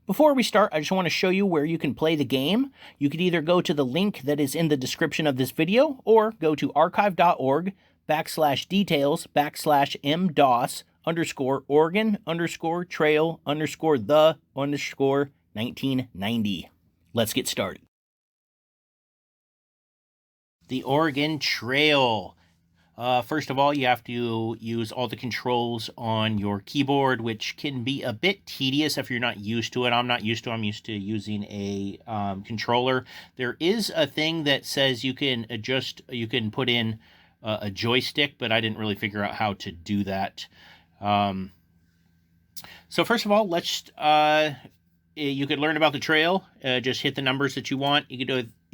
Before we start, I just want to show you where you can play the game. You could either go to the link that is in the description of this video, or go to archive.org/details/m-Oregon_trail_the_1990. Let's get started. The Oregon Trail. First of all, you have to use all the controls on your keyboard, which can be a bit tedious if you're not used to it. I'm not used to it. I'm used to using a controller. There is a thing that says you can put in a joystick, but I didn't really figure out how to do that. So first of all, you could learn about the trail. Just hit the numbers that you want. You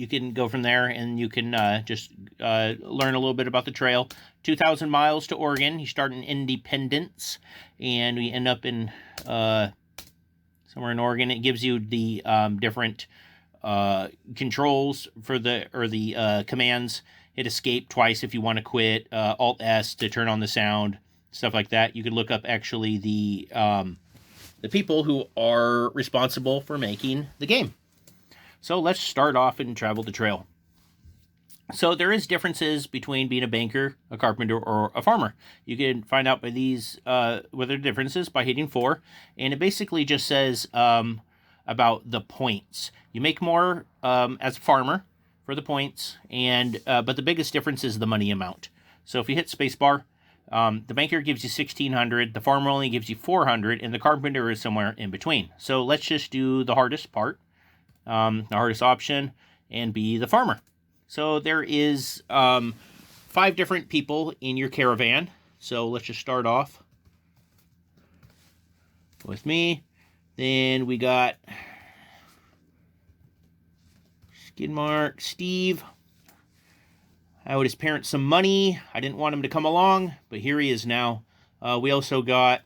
can go from there, and you can just learn a little bit about the trail. 2,000 miles to Oregon. You start in Independence, and we end up in somewhere in Oregon. It gives you the different controls for the commands. Hit escape twice if you want to quit. Alt-S to turn on the sound, stuff like that. You can look up actually the people who are responsible for making the game. So let's start off and travel the trail. So there is differences between being a banker, a carpenter, or a farmer. You can find out by these what are the differences by hitting 4, and it basically just says about the points. You make more as a farmer for the points, and but the biggest difference is the money amount. So if you hit spacebar, the banker gives you 1,600, the farmer only gives you 400, and the carpenter is somewhere in between. So let's just do the hardest part. The hardest option, and be the farmer. So there is 5 different people in your caravan. So let's just start off with me. Then we got Skidmark, Steve. I owed his parents some money. I didn't want him to come along, but here he is now. We also got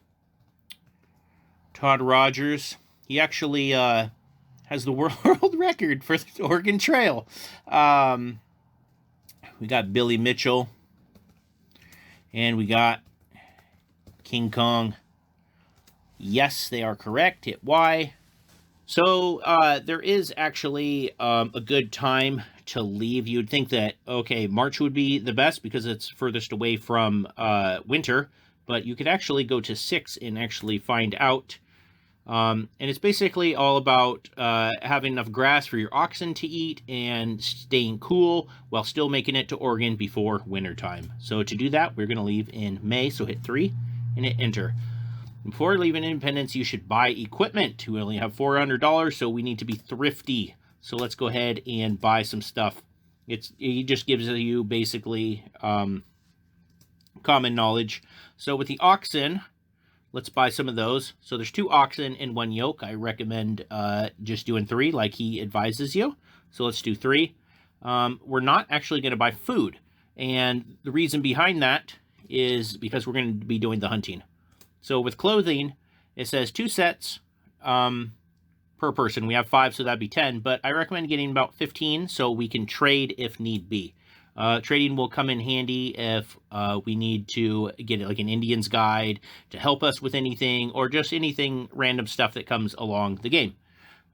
Todd Rogers. He actually has the world record for the Oregon Trail. We got Billy Mitchell. And we got King Kong. Yes, they are correct. Hit Y. So there is actually a good time to leave. You'd think that, okay, March would be the best because it's furthest away from winter. But you could actually go to 6 and actually find out. And it's basically all about having enough grass for your oxen to eat and staying cool while still making it to Oregon before wintertime. So to do that, we're going to leave in May. So hit 3 and hit enter. Before leaving Independence, you should buy equipment. We only have $400, so we need to be thrifty. So let's go ahead and buy some stuff. It just gives you basically common knowledge. So with the oxen, let's buy some of those. So there's 2 oxen and 1 yoke. I recommend just doing 3 like he advises you. So let's do 3. We're not actually going to buy food. And the reason behind that is because we're going to be doing the hunting. So with clothing, it says 2 sets per person. We have 5, so that'd be 10. But I recommend getting about 15 so we can trade if need be. Trading will come in handy if we need to get like an Indian's guide to help us with anything, or just anything random stuff that comes along the game.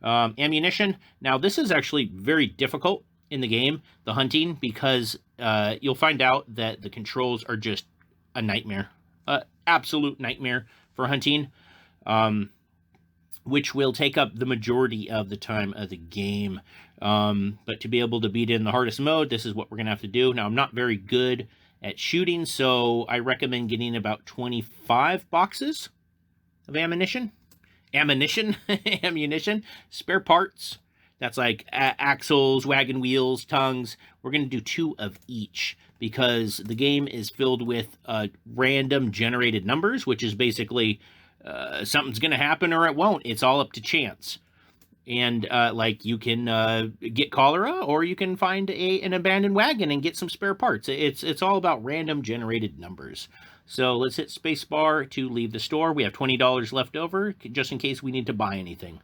Ammunition. Now this is actually very difficult in the game, the hunting, because you'll find out that the controls are just a nightmare, absolute nightmare for hunting, which will take up the majority of the time of the game. But to be able to beat it in the hardest mode, this is what we're going to have to do. Now, I'm not very good at shooting, so I recommend getting about 25 boxes of ammunition. Ammunition. Spare parts. That's like axles, wagon wheels, tongues. We're going to do 2 of each because the game is filled with random generated numbers, which is basically something's going to happen or it won't. It's all up to chance. And like you can get cholera, or you can find an abandoned wagon and get some spare parts. It's all about random generated numbers. So let's hit spacebar to leave the store. We have $20 left over, just in case we need to buy anything.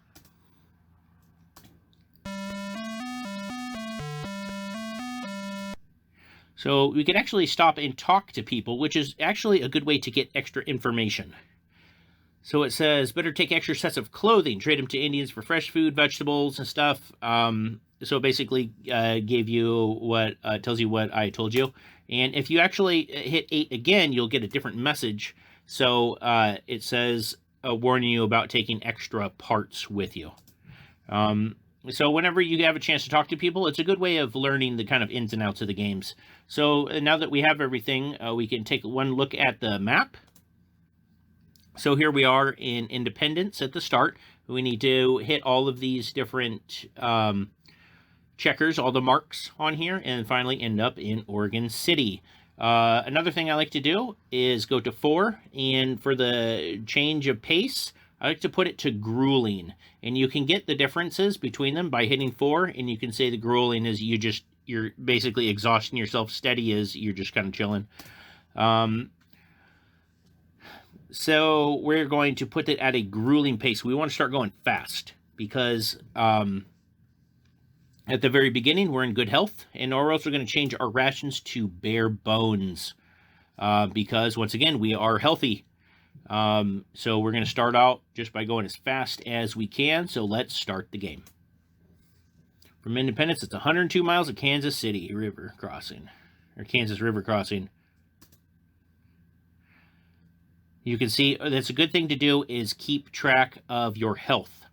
So we could actually stop and talk to people, which is actually a good way to get extra information. So it says, better take extra sets of clothing, trade them to Indians for fresh food, vegetables, and stuff. So basically gave you what tells you what I told you. And if you actually hit 8 again, you'll get a different message. So it says warning you about taking extra parts with you. So whenever you have a chance to talk to people, it's a good way of learning the kind of ins and outs of the games. So now that we have everything, we can take one look at the map. So here we are in Independence at the start. We need to hit all of these different checkers, all the marks on here, and finally end up in Oregon City. Another thing I like to do is go to 4, and for the change of pace, I like to put it to grueling. And you can get the differences between them by hitting 4, and you can say the grueling is you're basically exhausting yourself. Steady is you're just kind of chilling. So we're going to put it at a grueling pace. We want to start going fast because at the very beginning, we're in good health, and we're also going to change our rations to bare bones because, once again, we are healthy. So we're going to start out just by going as fast as we can. So let's start the game. From Independence, it's 102 miles of Kansas City River crossing, or Kansas River crossing. You can see that's a good thing to do is keep track of your health.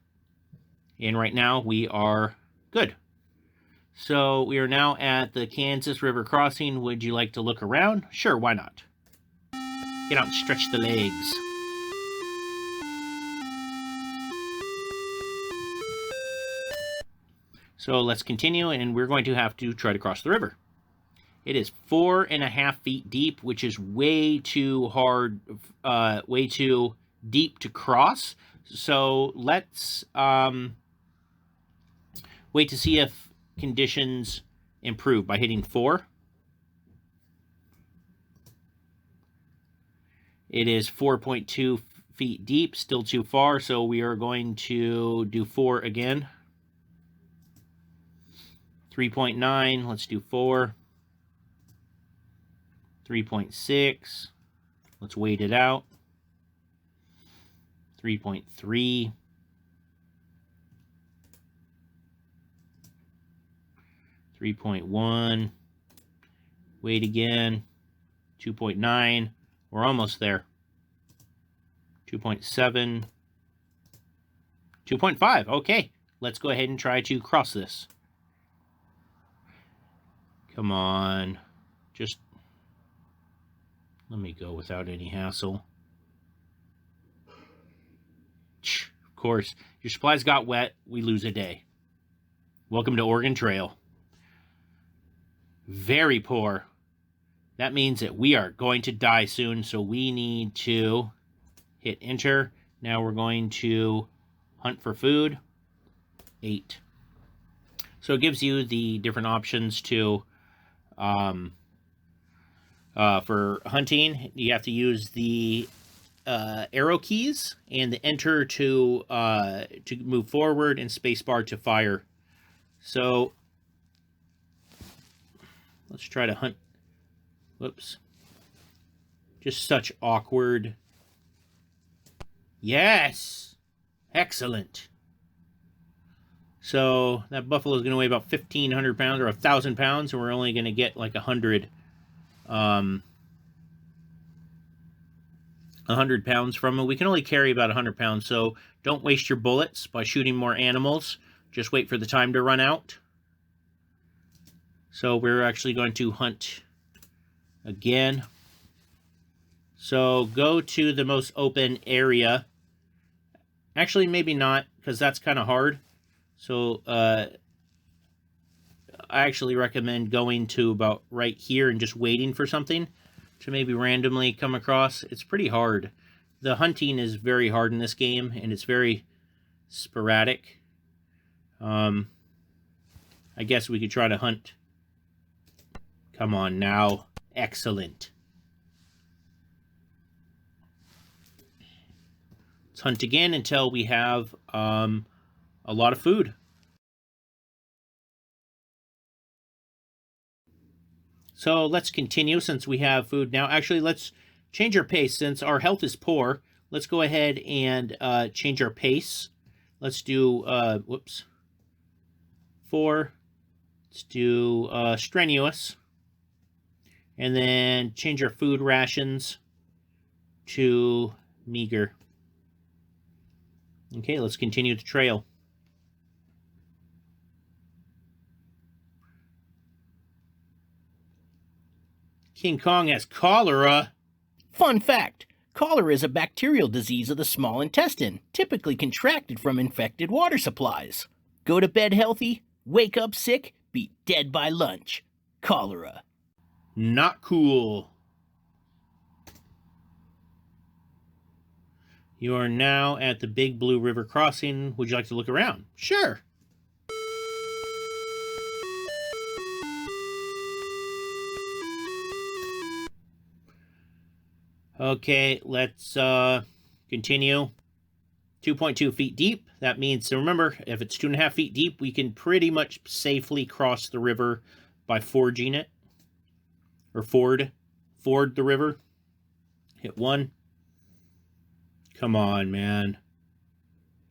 And right now we are good. So we are now at the Kansas River crossing. Would you like to look around? Sure, why not? Get out and stretch the legs. So let's continue, and we're going to have to try to cross the river. It is 4.5 feet deep, which is way too hard, way too deep to cross. So let's wait to see if conditions improve by hitting 4. It is 4.2 feet deep, still too far, so we are going to do 4 again. 3.9, let's do 4. 3.6. Let's wait it out. 3.3. 3.1. Wait again. 2.9. We're almost there. 2.7. 2.5. Okay. Let's go ahead and try to cross this. Come on. Just let me go without any hassle. Of course, your supplies got wet. We lose a day. Welcome to Oregon Trail. Very poor. That means that we are going to die soon, so we need to hit enter. Now we're going to hunt for food. 8. So it gives you the different options to for hunting. You have to use the arrow keys and the enter to move forward and spacebar to fire. So let's try to hunt. Whoops. Just such awkward. Yes! Excellent. So that buffalo is going to weigh about 1,500 pounds or 1,000 pounds, and we're only going to get like 100 pounds from it. We can only carry about 100 pounds, so don't waste your bullets by shooting more animals. Just wait for the time to run out. So we're actually going to hunt again. So go to the most open area. Actually, maybe not, because that's kind of hard. So I actually recommend going to about right here and just waiting for something to maybe randomly come across. It's pretty hard. The hunting is very hard in this game, and it's very sporadic. I guess we could try to hunt. Come on now. Excellent. Let's hunt again until we have a lot of food. So let's continue since we have food now. Actually, let's change our pace. Since our health is poor, let's go ahead and change our pace. Let's do, 4. Let's do strenuous. And then change our food rations to meager. Okay, let's continue the trail. King Kong has cholera. Fun fact, cholera is a bacterial disease of the small intestine, typically contracted from infected water supplies. Go to bed healthy, wake up sick, be dead by lunch. Cholera. Not cool. You are now at the Big Blue River crossing. Would you like to look around? Sure. Okay, let's continue. 2.2 feet deep. That means, so remember, if it's 2.5 feet deep, we can pretty much safely cross the river by forging it. Or ford the river. Hit 1. Come on, man.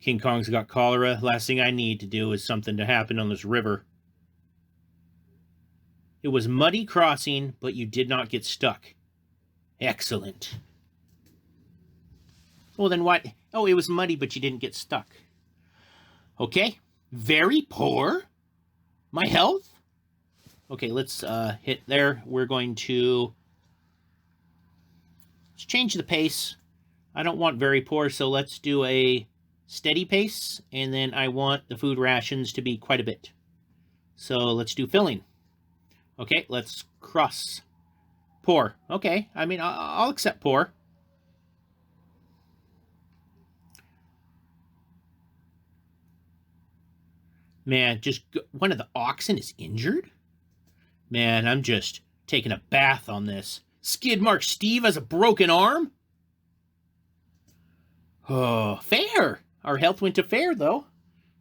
King Kong's got cholera. Last thing I need to do is something to happen on this river. It was muddy crossing, but you did not get stuck. Excellent. Well, then what? Oh, it was muddy, but you didn't get stuck. Okay. Very poor. My health? Okay, let's hit there. We're going to... Let's change the pace. I don't want very poor, so let's do a steady pace, and then I want the food rations to be quite a bit. So let's do filling. Okay, let's cross. Poor. Okay, I mean, I'll accept poor. Man, just one of the oxen is injured? Man, I'm just taking a bath on this. Skid Mark Steve has a broken arm? Oh, fair. Our health went to fair, though.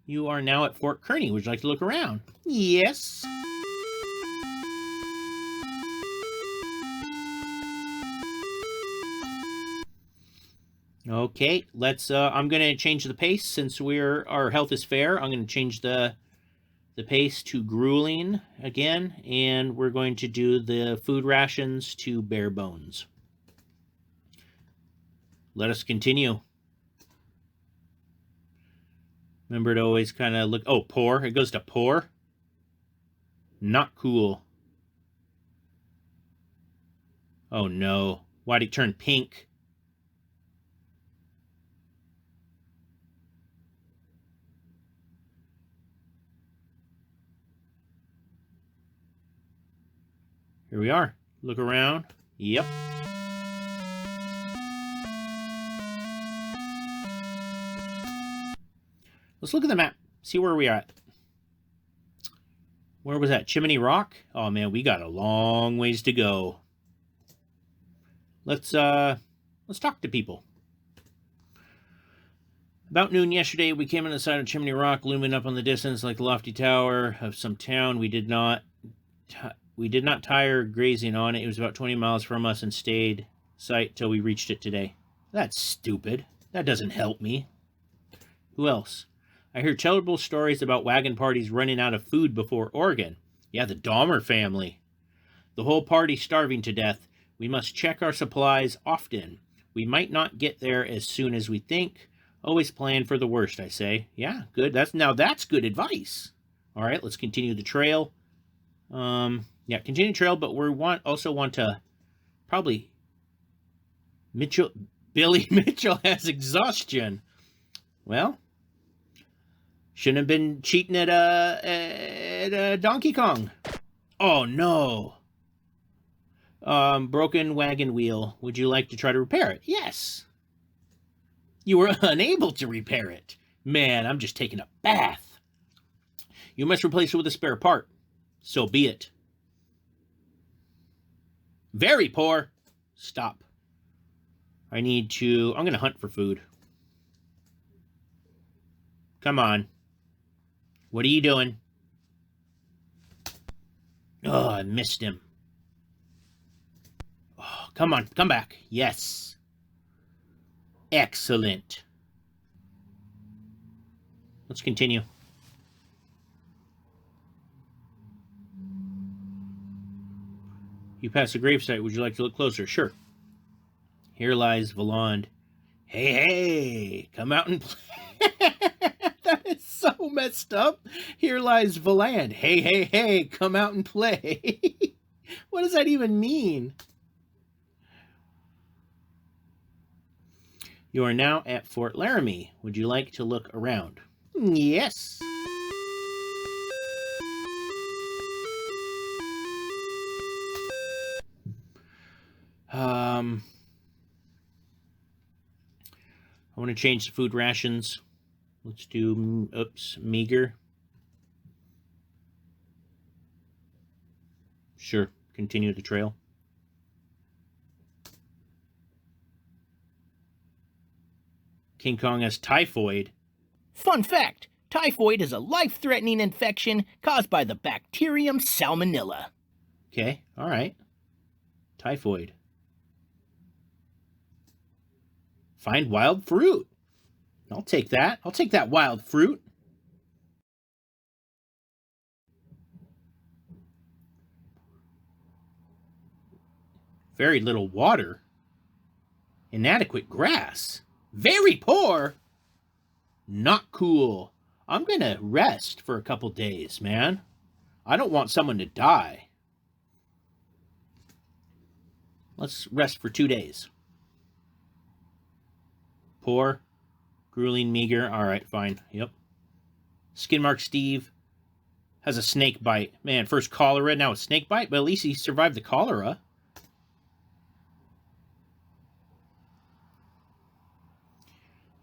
You are now at Fort Kearney. Would you like to look around? Yes. Okay, let's, I'm going to change the pace since our health is fair. I'm going to change the pace to grueling again, and we're going to do the food rations to bare bones. Let us continue. Remember to always kind of look... Oh, poor. It goes to poor. Not cool. Oh, no. Why'd it turn pink? Here we are. Look around. Yep. Let's look at the map. See where we are at. Where was that? Chimney Rock? Oh, man, we got a long ways to go. Let's talk to people. About noon yesterday, we came on the side of Chimney Rock, looming up on the distance like the lofty tower of some town. We did not tire grazing on it. It was about 20 miles from us and stayed sight till we reached it today. That's stupid. That doesn't help me. Who else? I hear terrible stories about wagon parties running out of food before Oregon. Yeah, the Dahmer family. The whole party starving to death. We must check our supplies often. We might not get there as soon as we think. Always plan for the worst, I say. Yeah, good. That's good advice. All right, let's continue the trail. Yeah, continue trail, but we also want to probably... Billy Mitchell has exhaustion. Well, shouldn't have been cheating at Donkey Kong. Oh, no. Broken wagon wheel. Would you like to try to repair it? Yes. You were unable to repair it. Man, I'm just taking a bath. You must replace it with a spare part. So be it. Very poor. Stop. I'm going to hunt for food. Come on. What are you doing? Oh, I missed him. Oh, come on. Come back. Yes. Excellent. Let's continue. You pass the gravesite. Would you like to look closer? Sure. Here lies Valand. Hey, hey, come out and play. That is so messed up. Here lies Valand. Hey, hey, hey, come out and play. What does that even mean? You are now at Fort Laramie. Would you like to look around? Yes. I want to change the food rations. Let's do, meager. Sure, continue the trail. King Kong has typhoid. Fun fact, typhoid is a life-threatening infection caused by the bacterium Salmonella. Okay, all right. Typhoid. Find wild fruit. I'll take that. I'll take that wild fruit. Very little water. Inadequate grass. Very poor. Not cool. I'm gonna rest for a couple days, man. I don't want someone to die. Let's rest for 2 days. Poor, grueling, meager. All right, fine. Yep. Skinmark Steve has a snake bite. Man, first cholera, now a snake bite, but at least he survived the cholera.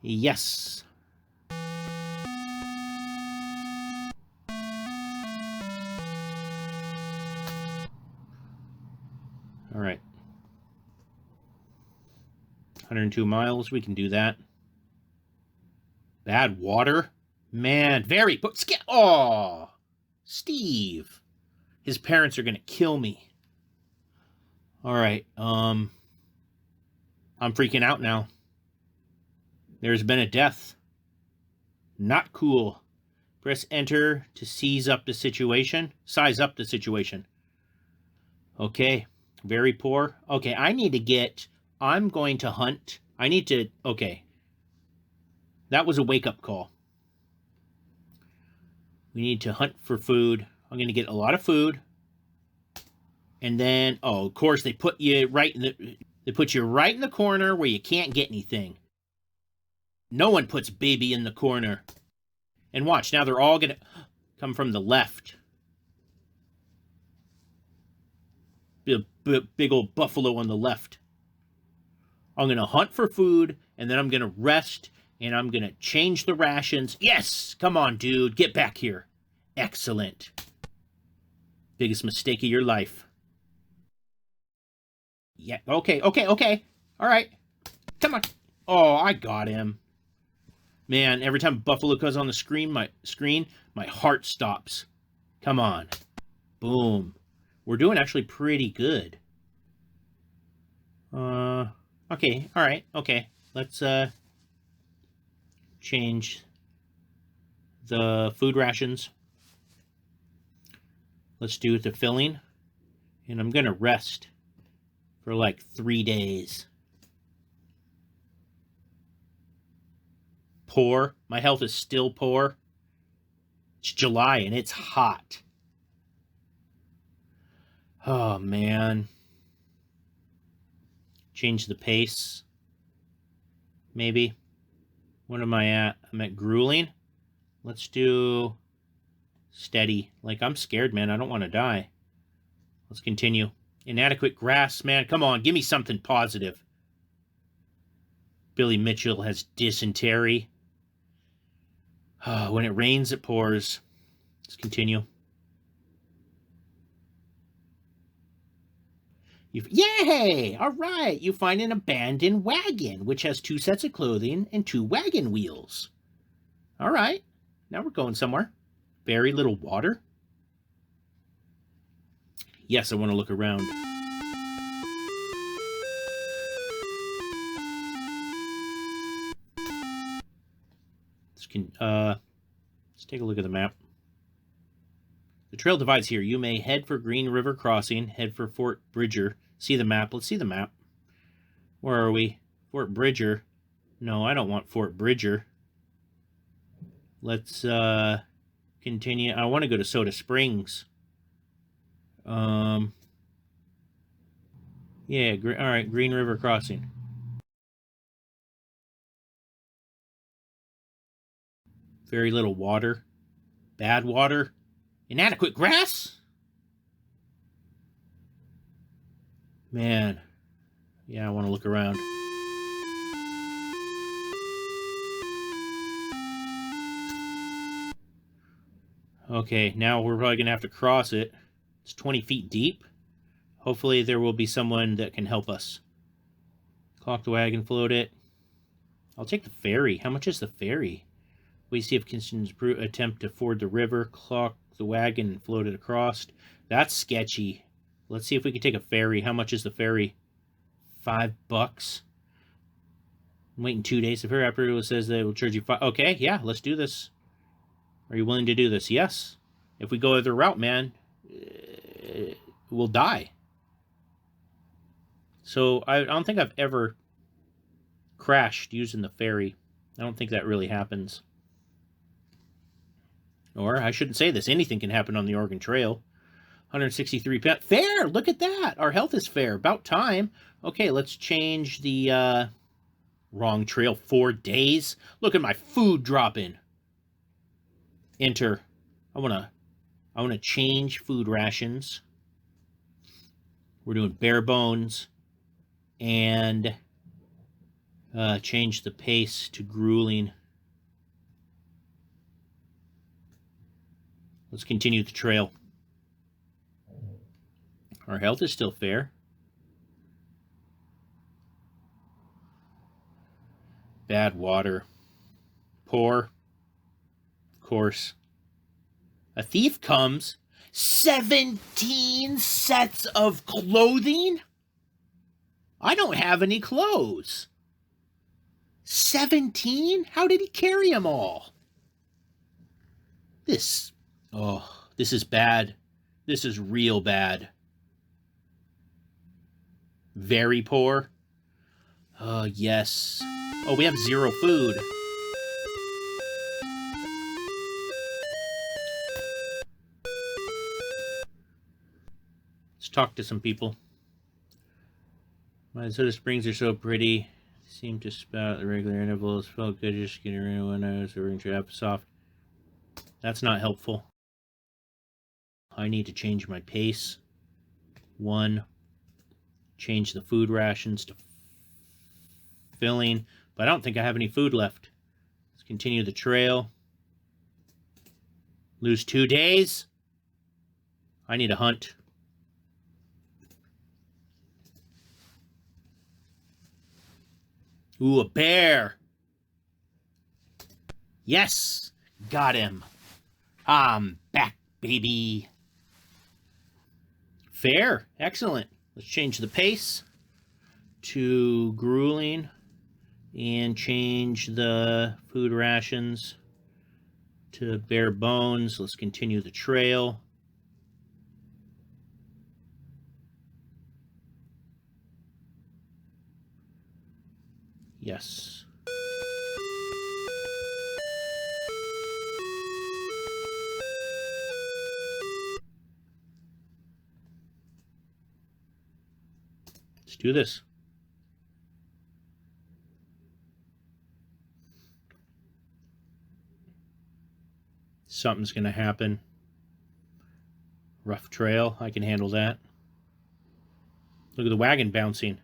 Yes. All right. 102 miles. We can do that. Bad water? Man, very... Oh! Steve. His parents are going to kill me. All right. I'm freaking out now. There's been a death. Not cool. Press enter to size up the situation. Okay. Very poor. Okay, I need to get... I'm going to hunt. I need to... Okay. That was a wake-up call. We need to hunt for food. I'm going to get a lot of food. And then... Oh, of course, they put you right in the... They put you right in the corner where you can't get anything. No one puts baby in the corner. And watch, now they're all going to come from the left. Big old buffalo on the left. I'm going to hunt for food, and then I'm going to rest, and I'm going to change the rations. Yes! Come on, dude. Get back here. Excellent. Biggest mistake of your life. Yeah, okay. All right. Come on. Oh, I got him. Man, every time buffalo goes on the screen, my heart stops. Come on. Boom. We're doing actually pretty good. Okay, all right, okay. Let's change the food rations. Let's do the filling. And I'm gonna rest for like 3 days. Poor. My health is still poor. It's July and it's hot. Oh, man. Change the pace. Maybe. What am I at? I'm at grueling. Let's do steady. Like, I'm scared, man. I don't want to die. Let's continue. Inadequate grass, man. Come on, give me something positive. Billy Mitchell has dysentery. Oh, when it rains, it pours. Let's continue. Yay! All right, you find an abandoned wagon, which has 2 sets of clothing and 2 wagon wheels. All right, Now we're going somewhere. Very little water. Yes, I want to look around. Let's take a look at the map. The trail divides here. You may head for Green River Crossing, head for Fort Bridger. See the map. Let's see the map. Where are we? Fort Bridger. No, I don't want Fort Bridger. Let's continue. I want to go to Soda Springs. Yeah, all right, Green River Crossing. Very little water. Bad water. Inadequate grass? Man. Yeah, I want to look around. Okay, now we're probably going to have to cross it. It's 20 feet deep. Hopefully there will be someone that can help us. Clock the wagon, float it. I'll take the ferry. How much is the ferry? We see if conditions attempt to ford the river, clock the wagon, and float it across. That's sketchy. Let's see if we can take a ferry. How much is the ferry? $5. I'm waiting 2 days. The ferry operator says they will charge you $5. Okay, yeah, let's do this. Are you willing to do this? Yes. If we go other route, man, we'll die. So I don't think I've ever crashed using the ferry. I don't think that really happens. Or I shouldn't say this. Anything can happen on the Oregon Trail. 163 pounds. Fair! Look at that! Our health is fair. About time. Okay, let's change the wrong trail. 4 days. Look at my food dropping. Enter. I wanna change food rations. We're doing bare bones. And change the pace to grueling. Let's continue the trail. Our health is still fair. Bad water. Poor. Of course. A thief comes. 17 sets of clothing? I don't have any clothes. 17? How did he carry them all? This is bad. This is real bad. Very poor. Yes. Oh, we have 0 food. Let's talk to some people. My Soda Springs are so pretty. Seem to spout at regular intervals. Felt good just getting rid of when I was over to soft. That's not helpful. I need to change my pace. 1. Change the food rations to filling. But I don't think I have any food left. Let's continue the trail. Lose 2 days. I need a hunt. Ooh, a bear. Yes, got him. I'm back, baby. Fair, excellent. Let's change the pace to grueling and change the food rations to bare bones. Let's continue the trail. Yes. Let's do this. Something's going to happen. Rough trail. I can handle that. Look at the wagon bouncing.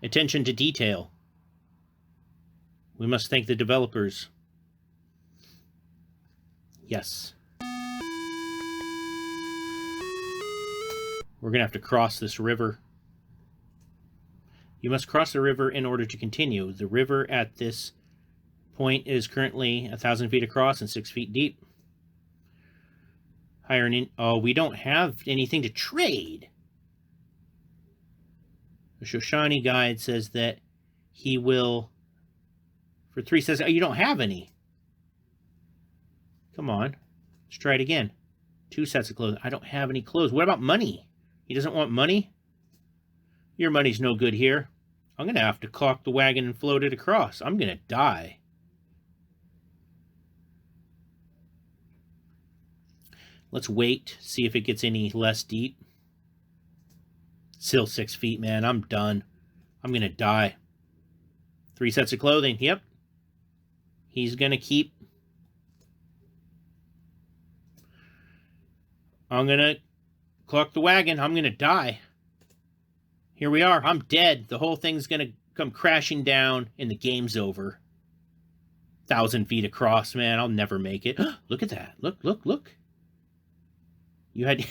Attention to detail. We must thank the developers. Yes. We're going to have to cross this river. You must cross the river in order to continue. The river at this point is currently 1,000 feet across and 6 feet deep. Oh, we don't have anything to trade. The Shoshani guide says that he will, for 3 says, oh, you don't have any. Come on. Let's try it again. 2 sets of clothes. I don't have any clothes. What about money? He doesn't want money? Your money's no good here. I'm going to have to caulk the wagon and float it across. I'm going to die. Let's wait, see if it gets any less deep. Still 6 feet, man. I'm done. I'm going to die. 3 sets of clothing. Yep. He's going to keep. I'm going to caulk the wagon. I'm going to die. Here we are. I'm dead. The whole thing's going to come crashing down and the game's over. 1,000 feet across, man. I'll never make it. Look at that. Look, look, look. You had...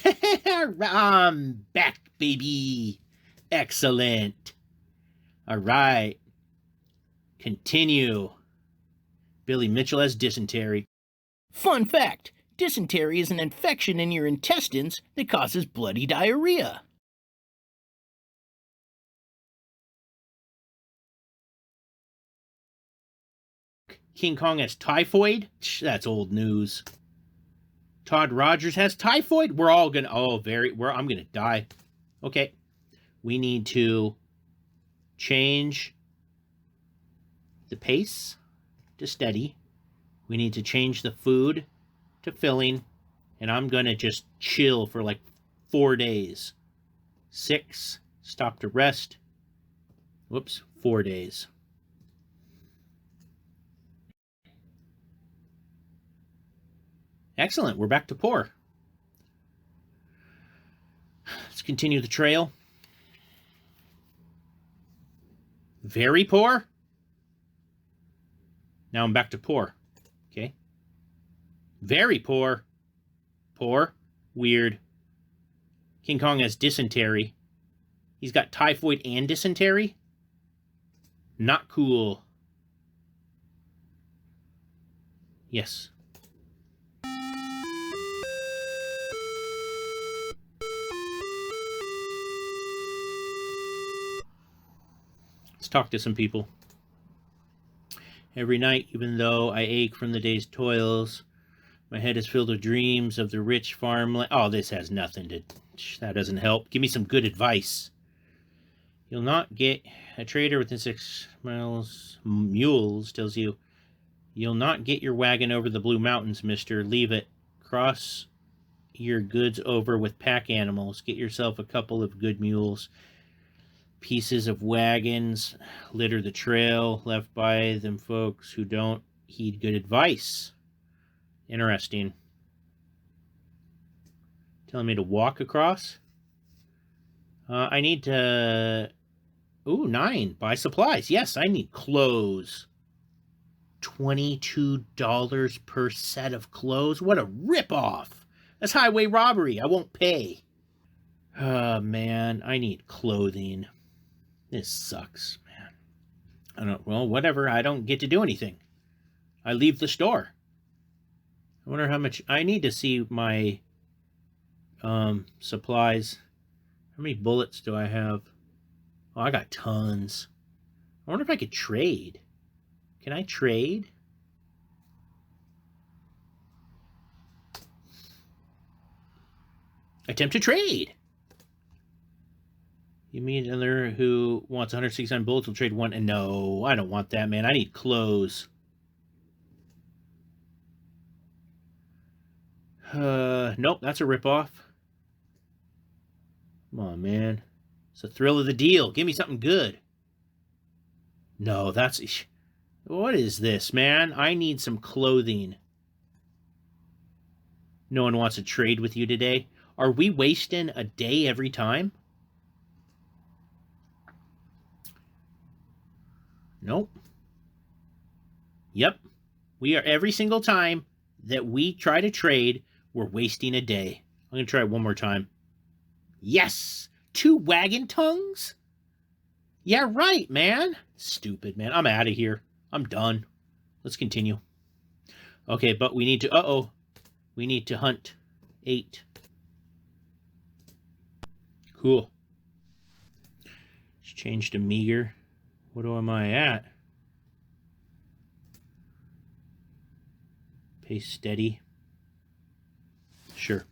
I'm back, baby. Excellent. All right. Continue. Billy Mitchell has dysentery. Fun fact, dysentery is an infection in your intestines that causes bloody diarrhea. King Kong has typhoid? That's old news. Todd Rogers has typhoid? We're all gonna... Oh, I'm gonna die. Okay. We need to change the pace to steady. We need to change the food to filling. And I'm gonna just chill for like 4 days. 6. Stop to rest. Whoops. 4 days. Excellent. We're back to poor. Let's continue the trail. Very poor. Now I'm back to poor. Okay. Very poor. Poor. Weird. King Kong has dysentery. He's got typhoid and dysentery. Not cool. Yes. Let's talk to some people. Every night, even though I ache from the day's toils, my head is filled with dreams of the rich farmland. Oh, this has nothing to... That doesn't help. Give me some good advice. You'll not get... A trader within 6 miles... Mules tells you... You'll not get your wagon over the Blue Mountains, mister. Leave it. Cross your goods over with pack animals. Get yourself a couple of good mules. Pieces of wagons litter the trail left by them folks who don't heed good advice. Interesting. Telling me to walk across? I need to... Ooh, 9. Buy supplies. Yes, I need clothes. $22 per set of clothes? What a ripoff! That's highway robbery. I won't pay. Oh, man. I need clothing. This sucks, man. Well, whatever. I don't get to do anything. I leave the store. I wonder how much... I need to see my supplies. How many bullets do I have? Oh, I got tons. I wonder if I could trade. Can I trade? Attempt to trade. You mean another who wants 169 bullets will trade 1? And no, I don't want that, man. I need clothes. Nope, that's a ripoff. Come on, man. It's the thrill of the deal. Give me something good. No, that's... What is this, man? I need some clothing. No one wants to trade with you today. Are we wasting a day every time? Nope. Yep. We are every single time that we try to trade, we're wasting a day. I'm going to try it one more time. Yes! 2 wagon tongues? Yeah, right, man. Stupid, man. I'm out of here. I'm done. Let's continue. Okay, but we need to, we need to hunt 8. Cool. Let's change to meager. What am I at? Pace steady. Sure.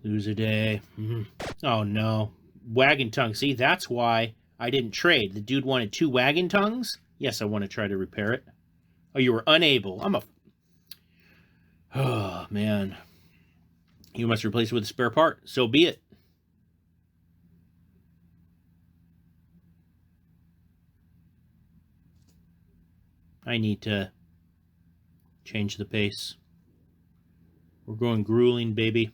Lose a day. Oh, no. Wagon tongue. See, that's why I didn't trade. The dude wanted 2 wagon tongues. Yes, I want to try to repair it. Oh, you were unable. Oh, man. You must replace it with a spare part. So be it. I need to change the pace. We're going grueling, baby.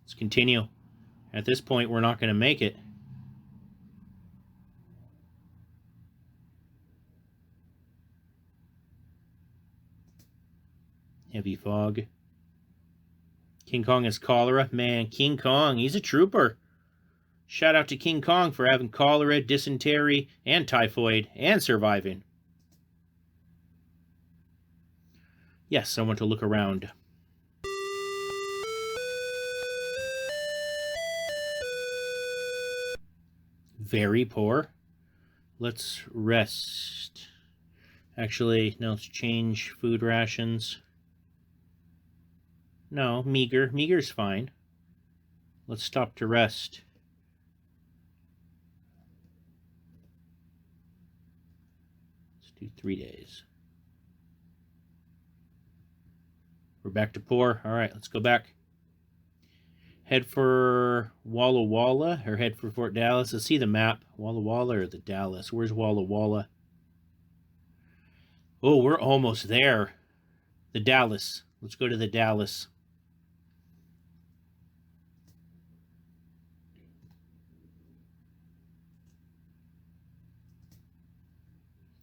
Let's continue. At this point, we're not going to make it. Heavy fog. King Kong has cholera. Man, King Kong, he's a trooper. Shout out to King Kong for having cholera, dysentery, and typhoid, and surviving. Yes, I want to look around. Very poor. Let's rest. Actually, no, let's change food rations. No, meager. Meager's fine. Let's stop to rest. Let's do 3 days. We're back to poor. All right, let's go back. Head for Walla Walla or head for Fort Dallas. Let's see the map. Walla Walla or the Dallas? Where's Walla Walla? Oh, we're almost there. The Dallas. Let's go to the Dallas.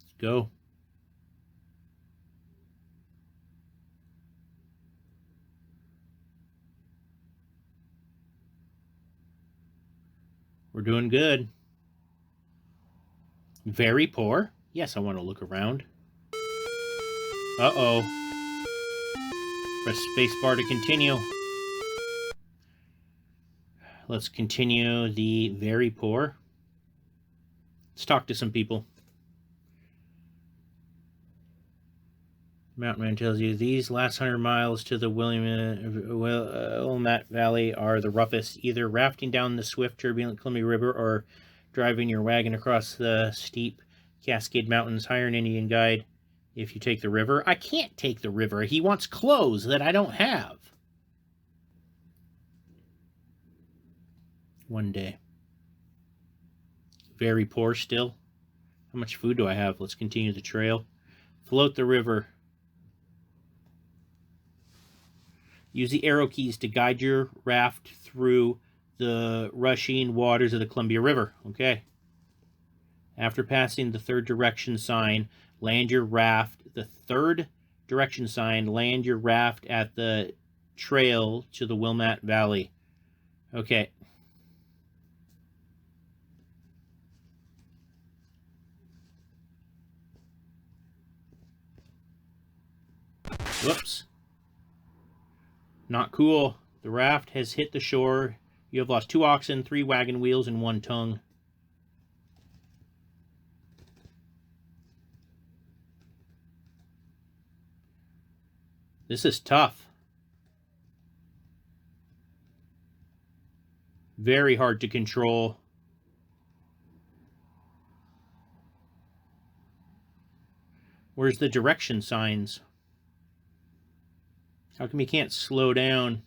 Let's go. We're doing good. Very poor. Yes, I want to look around. Uh-oh. Press spacebar to continue. Let's continue the very poor. Let's talk to some people. Mountain Man tells you, these last 100 miles to the Willamette Valley are the roughest. Either rafting down the swift, turbulent Columbia River or driving your wagon across the steep Cascade Mountains. Hire an Indian guide if you take the river. I can't take the river. He wants clothes that I don't have. One day. Very poor still. How much food do I have? Let's continue the trail. Float the river. Use the arrow keys to guide your raft through the rushing waters of the Columbia River. Okay. After passing the 3rd direction sign, land your raft. The 3rd direction sign, land your raft at the trail to the Willamette Valley. Okay. Whoops. Not cool. The raft has hit the shore. You have lost 2 oxen, 3 wagon wheels, and 1 tongue. This is tough. Very hard to control. Where's the direction signs? How come you can't slow down?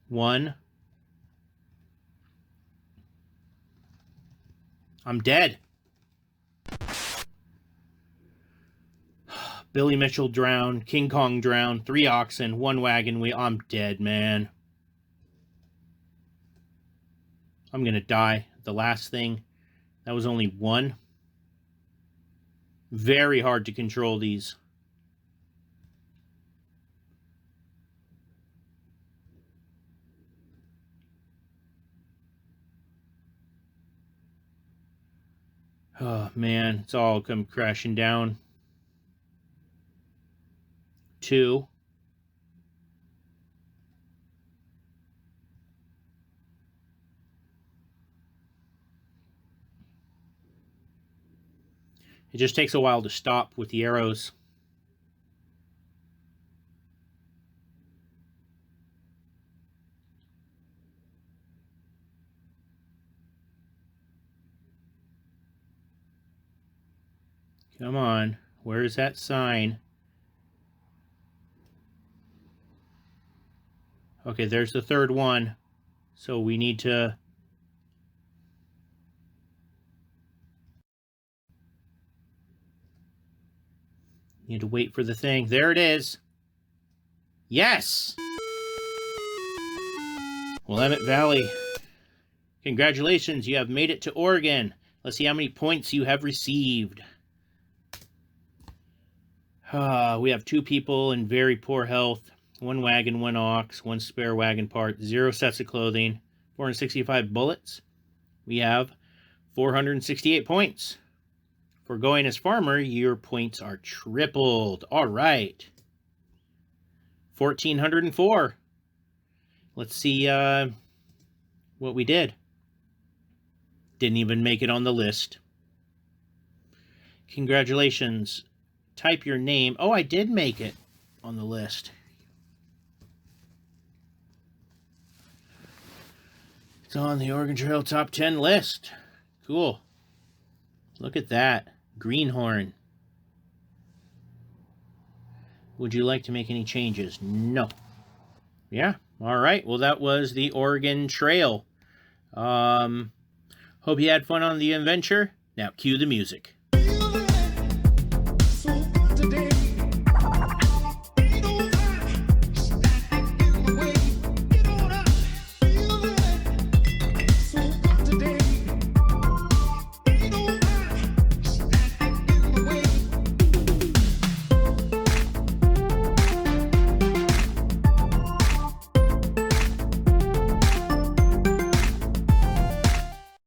1. I'm dead. Billy Mitchell drowned. King Kong drowned. 3 oxen, 1 wagon wheel. I'm dead, man. I'm gonna die. The last thing. That was only 1. Very hard to control these. Oh, man. It's all come crashing down. 2. It just takes a while to stop with the arrows. Come on. Where's that sign? Okay, there's the third one. So we need to... wait for the thing. There it is. Yes! Willamette Valley. Congratulations, you have made it to Oregon. Let's see how many points you have received. We have 2 people in very poor health. 1 wagon, 1 ox, 1 spare wagon part, 0 sets of clothing, 465 bullets. We have 468 points. For going as farmer, your points are tripled. All right. 1,404. Let's see what we did. Didn't even make it on the list. Congratulations. Type your name. Oh, I did make it on the list. It's on the Oregon Trail Top 10 list. Cool. Look at that. Greenhorn. Would you like to make any changes? No. Yeah. All right. Well, that was the Oregon Trail. Hope you had fun on the adventure. Now cue the music.